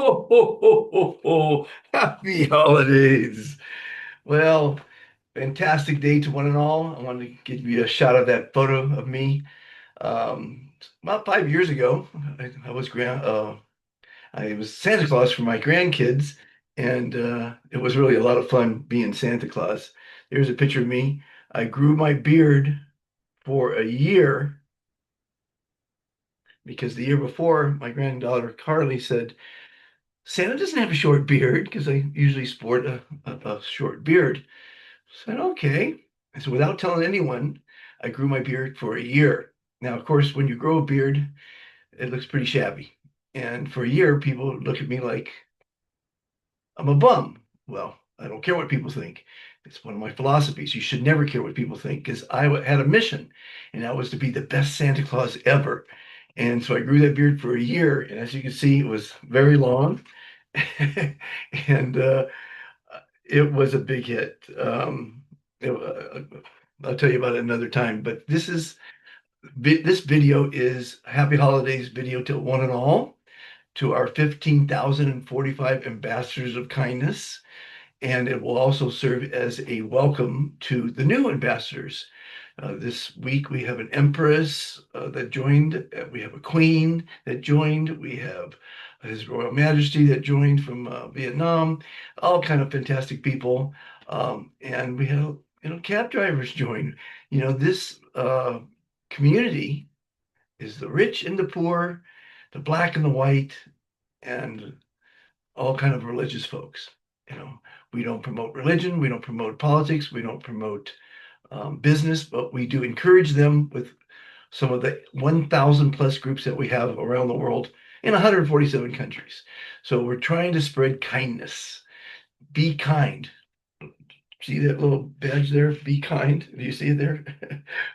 Ho, ho, ho, ho, ho. Happy holidays. Well, fantastic day to one and all. I wanted to give you a shot of that photo of me. About 5 years ago, I was Santa Claus for my grandkids, and it was really a lot of fun being Santa Claus. There's a picture of me. I grew my beard for a year because the year before, my granddaughter Carly said, Santa doesn't have a short beard because I usually sport a short beard. I said, okay. And so without telling anyone, I grew my beard for a year. Now, of course, when you grow a beard, it looks pretty shabby. And for a year, people look at me like I'm a bum. Well, I don't care what people think. It's one of my philosophies. You should never care what people think because had a mission, and that was to be the best Santa Claus ever. And so I grew that beard for a year. And as you can see, it was very long. And it was a big hit. I'll tell you about it another time. But this video is Happy Holidays video to one and all, to our 15,045 ambassadors of kindness. And it will also serve as a welcome to the new ambassadors. This week we have an empress that joined. We have a queen that joined. We have His Royal Majesty that joined from Vietnam. All kind of fantastic people, and we have cab drivers join. This community is the rich and the poor, the black and the white, and all kind of religious folks. You know, we don't promote religion, we don't promote politics, we don't promote business, but we do encourage them with some of the 1,000 plus groups that we have around the world in 147 countries. So we're trying to spread kindness. Be kind. See that little badge there? Be kind. Do you see it there?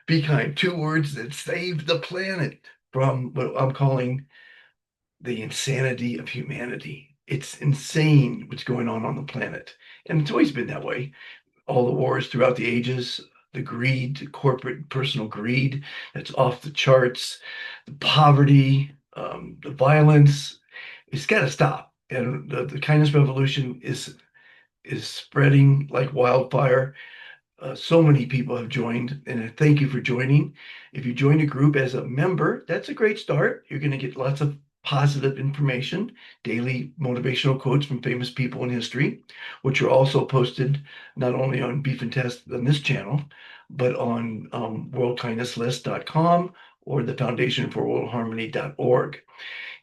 Be kind. Two words that save the planet from what I'm calling the insanity of humanity. It's insane what's going on the planet. And it's always been that way. All the wars throughout the ages, the greed, the corporate personal greed that's off the charts, the poverty, the violence. It's got to stop. And the kindness revolution is spreading like wildfire. So many people have joined, and I thank you for joining. If you join a group as a member, that's a great start. You're going to get lots of positive information, daily motivational quotes from famous people in history, which are also posted not only on Beef and Test on this channel, but on worldkindnesslist.com or the Foundation for World Harmony.org.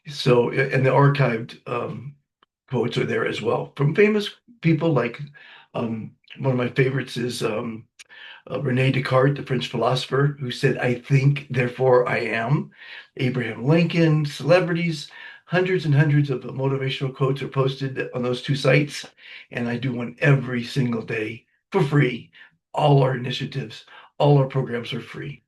So, and the archived quotes are there as well from famous people like one of my favorites is Rene Descartes, the French philosopher, who said, I think, therefore I am. Abraham Lincoln, celebrities, hundreds and hundreds of motivational quotes are posted on those two sites. And I do one every single day for free. All our initiatives, all our programs are free.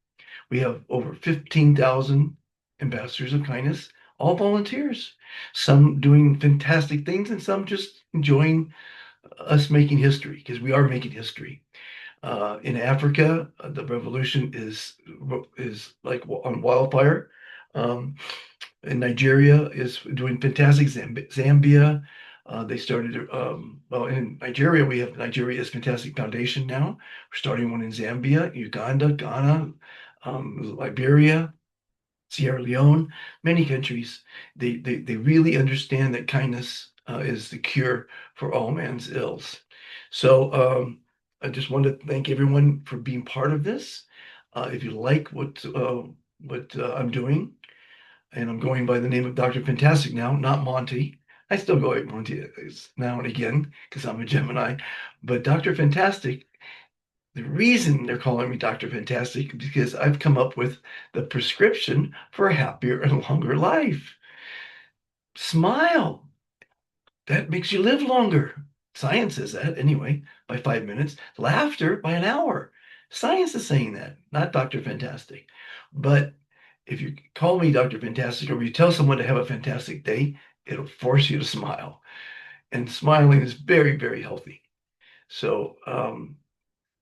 We have over 15,000 ambassadors of kindness, all volunteers, some doing fantastic things and some just enjoying us making history because we are making history. In Africa, the revolution is like on wildfire. Um, and Nigeria is doing fantastic. Zambia, they started. Well, in Nigeria, we have Nigeria's Fantastic Foundation now. We're starting one in Zambia, Uganda, Ghana, Liberia, Sierra Leone, many countries. They really understand that kindness is the cure for all man's ills. So I just want to thank everyone for being part of this. If you like what I'm doing, and I'm going by the name of Dr. Fantastic now, not Monty. I still go by Monty now and again because I'm a Gemini, but Dr. Fantastic, the reason they're calling me Dr. Fantastic is because I've come up with the prescription for a happier and longer life. Smile. That makes you live longer. Science says that anyway, by 5 minutes. Laughter by an hour. Science is saying that, not Dr. Fantastic. But if you call me Dr. Fantastic or you tell someone to have a fantastic day, it'll force you to smile. And smiling is very, very healthy. So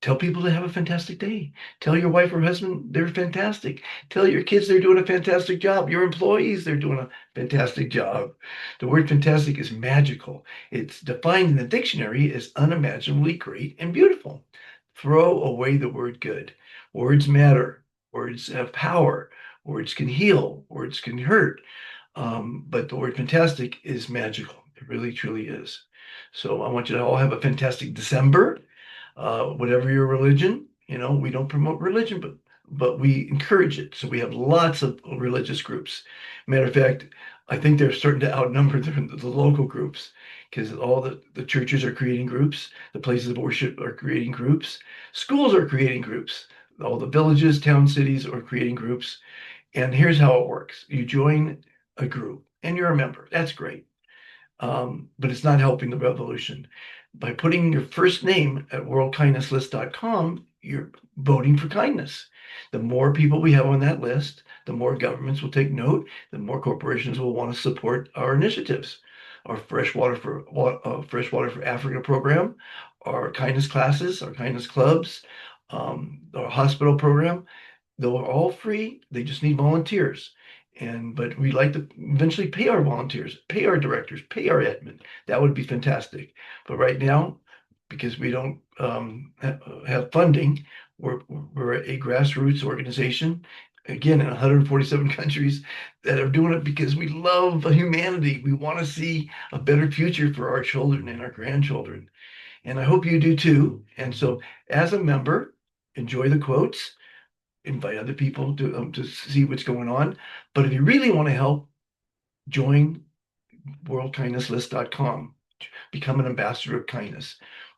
Tell people to have a fantastic day. Tell your wife or husband they're fantastic. Tell your kids they're doing a fantastic job. Your employees they're doing a fantastic job. The word fantastic is magical. It's defined in the dictionary as unimaginably great and beautiful. Throw away the word good. Words matter. Words have power. Words can heal. Words can hurt. But the word fantastic is magical. It really, truly is. So I want you to all have a fantastic December. Whatever your religion, we don't promote religion, but we encourage it. So we have lots of religious groups. Matter of fact, I think they're starting to outnumber the local groups because all the churches are creating groups, the places of worship are creating groups, schools are creating groups, all the villages, towns, cities are creating groups. And here's how it works. You join a group and you're a member. That's great. But it's not helping the revolution. By putting your first name at worldkindnesslist.com, you're voting for kindness. The more people we have on that list, the more governments will take note, the more corporations will want to support our initiatives. Our Freshwater for Africa program, our kindness classes, our kindness clubs, our hospital program, they're all free. They just need volunteers. But we'd like to eventually pay our volunteers, pay our directors, pay our admin. That would be fantastic. But right now, because we don't have funding, we're a grassroots organization, again, in 147 countries that are doing it because we love humanity. We want to see a better future for our children and our grandchildren. And I hope you do too. And so, as a member, enjoy the quotes, invite other people to see what's going on. But if you really want to help, join worldkindnesslist.com. Become an ambassador of kindness.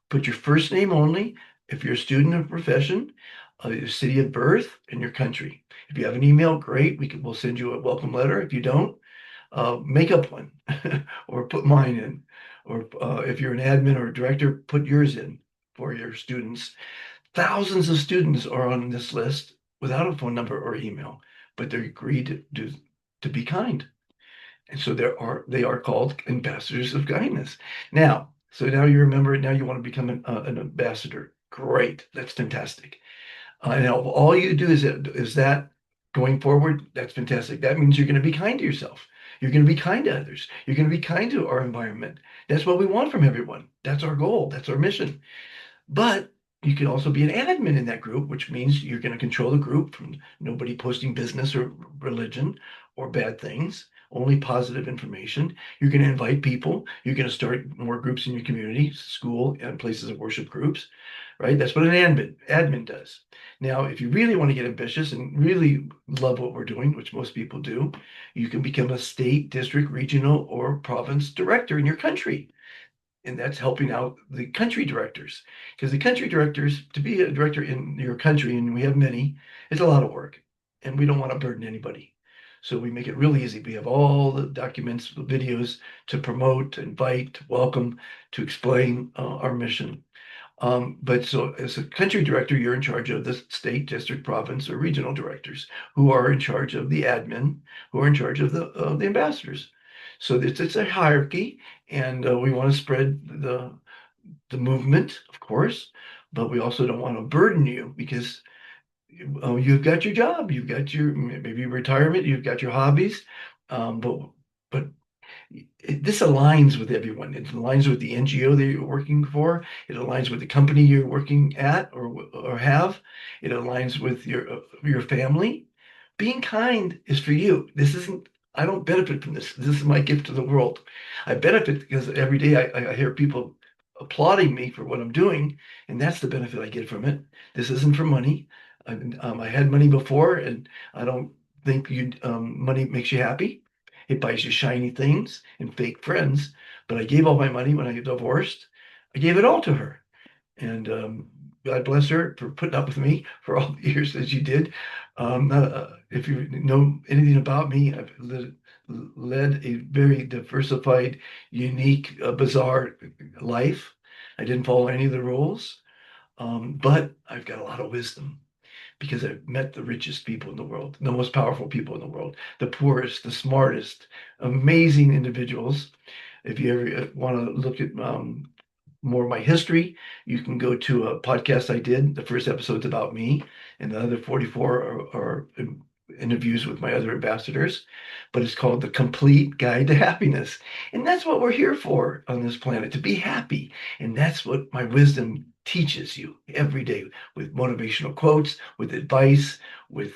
Put your first name only. If you're a student of profession, your city of birth, and your country. If you have an email, great. We'll send you a welcome letter. If you don't, make up one or put mine in. Or if you're an admin or a director, put yours in for your students. Thousands of students are on this list without a phone number or email, but they agreed to be kind. And so they are called ambassadors of kindness. So now you remember, now you want to become an ambassador. Great. That's fantastic. And all you do is that going forward, that's fantastic. That means you're going to be kind to yourself. You're going to be kind to others. You're going to be kind to our environment. That's what we want from everyone. That's our goal. That's our mission. But you can also be an admin in that group, which means you're going to control the group from nobody posting business or religion or bad things, only positive information. You're going to invite people. You're going to start more groups in your community, school, and places of worship groups, right? That's what an admin does. Now, if you really want to get ambitious and really love what we're doing, which most people do, you can become a state, district, regional, or province director in your country. And that's helping out the country directors. Because the country directors, to be a director in your country, and we have many, it's a lot of work. And we don't want to burden anybody. So we make it real easy. We have all the documents, the videos to promote, to invite, to welcome, to explain our mission. But so as a country director, you're in charge of the state, district, province, or regional directors who are in charge of the admin, who are in charge of the ambassadors. So it's a hierarchy, and we want to spread the movement, of course, but we also don't want to burden you because you've got your job, you've got your maybe retirement, you've got your hobbies, but this aligns with everyone. It aligns with the NGO that you're working for. It aligns with the company you're working at or have. It aligns with your family. Being kind is for you. This isn't. I don't benefit from this. This is my gift to the world. I benefit because every day I hear people applauding me for what I'm doing, and that's the benefit I get from it. This isn't for money. I had money before, and I don't think money makes you happy. It buys you shiny things and fake friends. But I gave all my money when I got divorced. I gave it all to her. And God bless her for putting up with me for all the years that she did. If you know anything about me, I've led a very diversified, unique, bizarre life. I didn't follow any of the rules, but I've got a lot of wisdom because I've met the richest people in the world, the most powerful people in the world, the poorest, the smartest, amazing individuals. If you ever want to look at more of my history, you can go to a podcast I did. The first episode's about me, and the other 44 are interviews with my other ambassadors. But it's called The Complete Guide to Happiness. And that's what we're here for on this planet, to be happy. And that's what my wisdom teaches you every day, with motivational quotes, with advice, with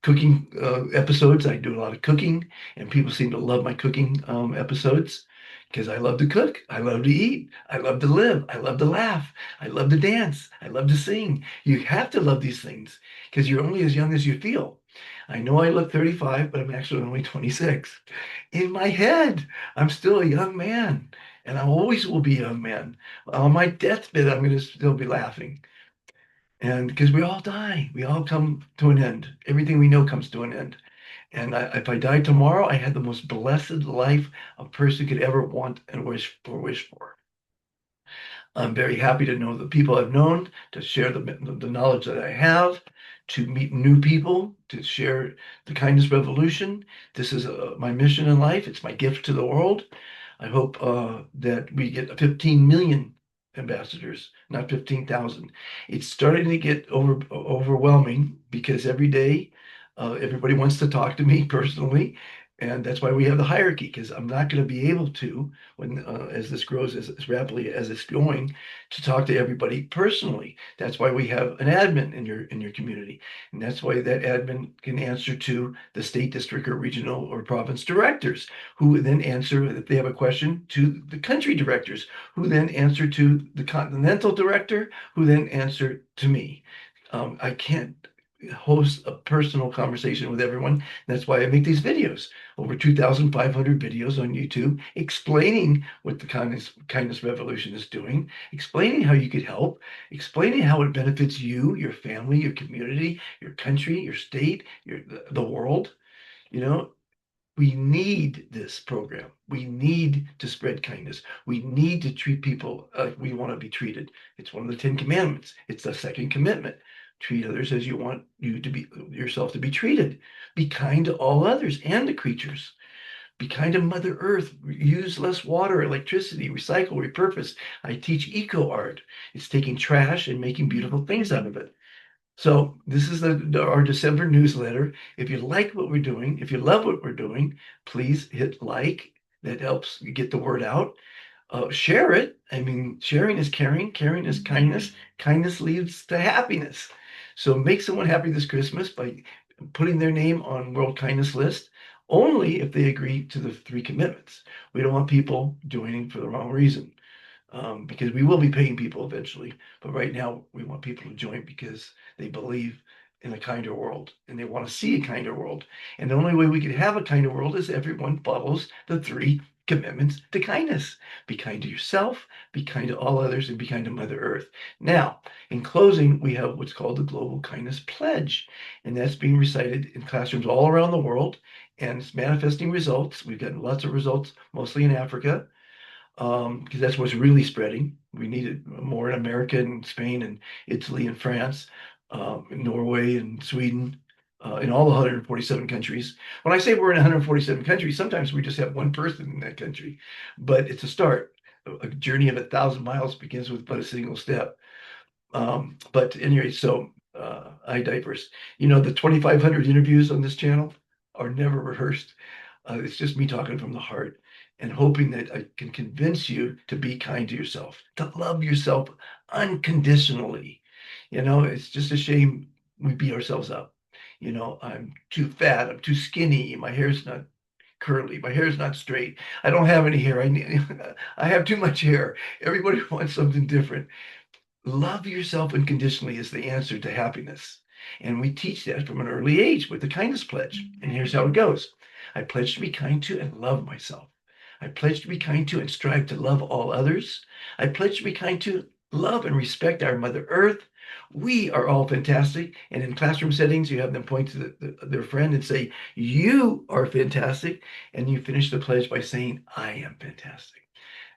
cooking episodes. I do a lot of cooking, and people seem to love my cooking episodes because I love to cook. I love to eat. I love to live. I love to laugh. I love to dance. I love to sing. You have to love these things because you're only as young as you feel. I know I look 35, but I'm actually only 26. In my head, I'm still a young man, and I always will be a young man. On my deathbed, I'm going to still be laughing. And because we all die, we all come to an end. Everything we know comes to an end. And if I died tomorrow, I had the most blessed life a person could ever want and wish for. I'm very happy to know the people I've known, to share the knowledge that I have, to meet new people, to share the kindness revolution. This is my mission in life. It's my gift to the world. I hope that we get 15 million ambassadors, not 15,000. It's starting to get overwhelming because every day everybody wants to talk to me personally. And that's why we have the hierarchy, because I'm not going to be able to, when as this grows as rapidly as it's going, to talk to everybody personally. That's why we have an admin in your community, and that's why that admin can answer to the state, district, or regional or province directors, who then answer if they have a question to the country directors, who then answer to the continental director, who then answer to me. I can't host a personal conversation with everyone. That's why I make these videos, over 2,500 videos on YouTube, explaining what the kindness revolution is doing, explaining how you could help, explaining how it benefits you, your family, your community, your country, your state, the world. You know, we need this program. We need to spread kindness. We need to treat people like we want to be treated. It's one of the 10 commandments. It's the second commitment. Treat others as you want yourself to be treated. Be kind to all others and the creatures. Be kind to Mother Earth. Use less water, electricity, recycle, repurpose. I teach eco art. It's taking trash and making beautiful things out of it. So this is our December newsletter. If you like what we're doing, if you love what we're doing, please hit like. That helps you get the word out. Share it. I mean, sharing is caring. Caring is kindness. Kindness leads to happiness. So make someone happy this Christmas by putting their name on World Kindness List, only if they agree to the 3 commitments. We don't want people joining for the wrong reason. Because we will be paying people eventually. But right now, we want people to join because they believe in a kinder world and they want to see a kinder world. And the only way we could have a kinder world is everyone follows the 3 commitments to kindness. Be kind to yourself, be kind to all others, and be kind to Mother Earth. Now, in closing, we have what's called the Global Kindness Pledge, and that's being recited in classrooms all around the world, and it's manifesting results. We've gotten lots of results, mostly in Africa, because that's what's really spreading. We need it more in America and Spain and Italy and France, Norway and Sweden, in all the 147 countries. When I say we're in 147 countries, sometimes we just have one person in that country, but it's a start. A journey of 1,000 miles begins with but a single step. But anyway, so I digress. You know, the 2,500 interviews on this channel are never rehearsed. It's just me talking from the heart and hoping that I can convince you to be kind to yourself, to love yourself unconditionally. You know, it's just a shame we beat ourselves up. You know, I'm too fat, I'm too skinny, my hair's not curly, my hair's not straight, I don't have any hair, I have too much hair. Everybody wants something different. Love yourself unconditionally is the answer to happiness. And we teach that from an early age with the kindness pledge. And here's how it goes. I pledge to be kind to and love myself. I pledge to be kind to and strive to love all others. I pledge to be kind to, love, and respect our Mother Earth. We are all fantastic. And in classroom settings, you have them point to their friend and say, you are fantastic. And you finish the pledge by saying, I am fantastic.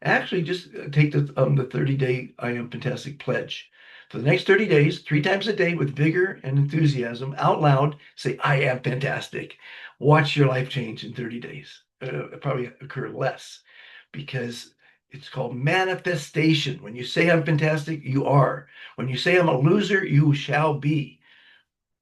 Actually, just take the 30-day I Am Fantastic pledge. For the next 30 days, 3 times a day with vigor and enthusiasm, out loud, say, I am fantastic. Watch your life change in 30 days. Probably occur less because It's called manifestation. When you say I'm fantastic, you are. When you say I'm a loser, you shall be.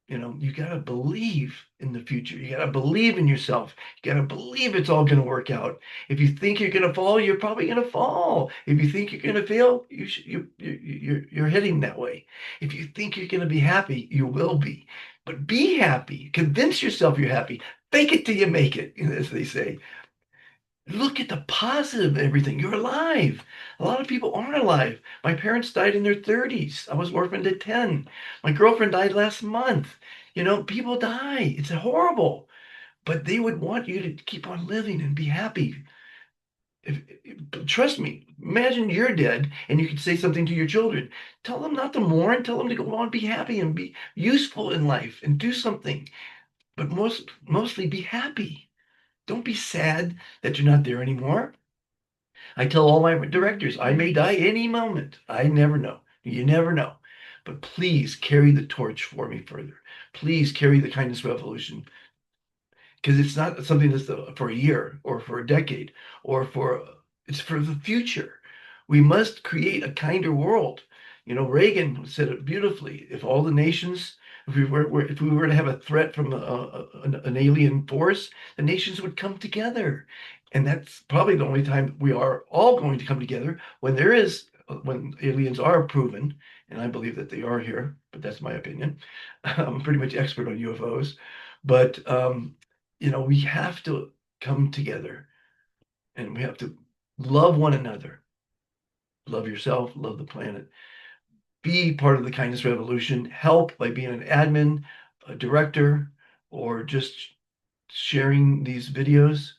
You got to believe in the future. You got to believe in yourself. You got to believe it's all going to work out. If you think you're going to fall, you're probably going to fall. If you think you're going to fail, you're heading that way. If you think you're going to be happy, you will be. But be happy. Convince yourself you're happy. Fake it till you make it, as they say. Look at the positive in everything. You're alive. A lot of people aren't alive. My parents died in their 30s. I was orphaned at 10. My girlfriend died last month. People die. It's horrible. But they would want you to keep on living and be happy. Trust me, imagine you're dead and you could say something to your children. Tell them not to mourn. Tell them to go on, be happy and be useful in life and do something. But mostly be happy. Don't be sad that you're not there anymore. I tell all my directors, I may die any moment. I never know. You never know. But please carry the torch for me further. Please carry the kindness revolution, because it's not something that's for a year or for a decade it's for the future. We must create a kinder world. Reagan said it beautifully. If all the nations, if we were to have a threat from an alien force, the nations would come together. And that's probably the only time we are all going to come together, when aliens are proven, and I believe that they are here, but that's my opinion. I'm pretty much expert on UFOs. But we have to come together and we have to love one another, love yourself, love the planet, be part of the kindness revolution, help by being an admin, a director, or just sharing these videos,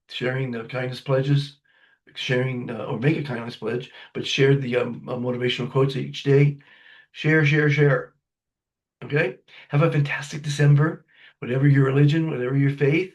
sharing the kindness pledges, sharing or make a kindness pledge, but share the motivational quotes each day. Share, share, share. Okay? Have a fantastic December, whatever your religion, whatever your faith.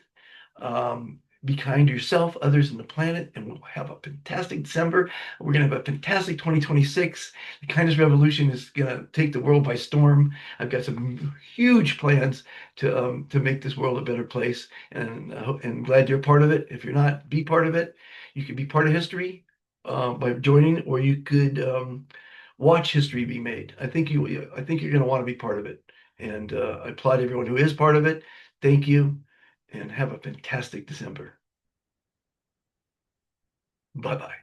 Be kind to yourself, others, and the planet, and we'll have a fantastic December. We're going to have a fantastic 2026. The kindness revolution is going to take the world by storm. I've got some huge plans to make this world a better place, and and glad you're part of it. If you're not, be part of it. You can be part of history by joining, or you could watch history be made. I think you're going to want to be part of it, and I applaud everyone who is part of it. Thank you, and have a fantastic December. Bye bye.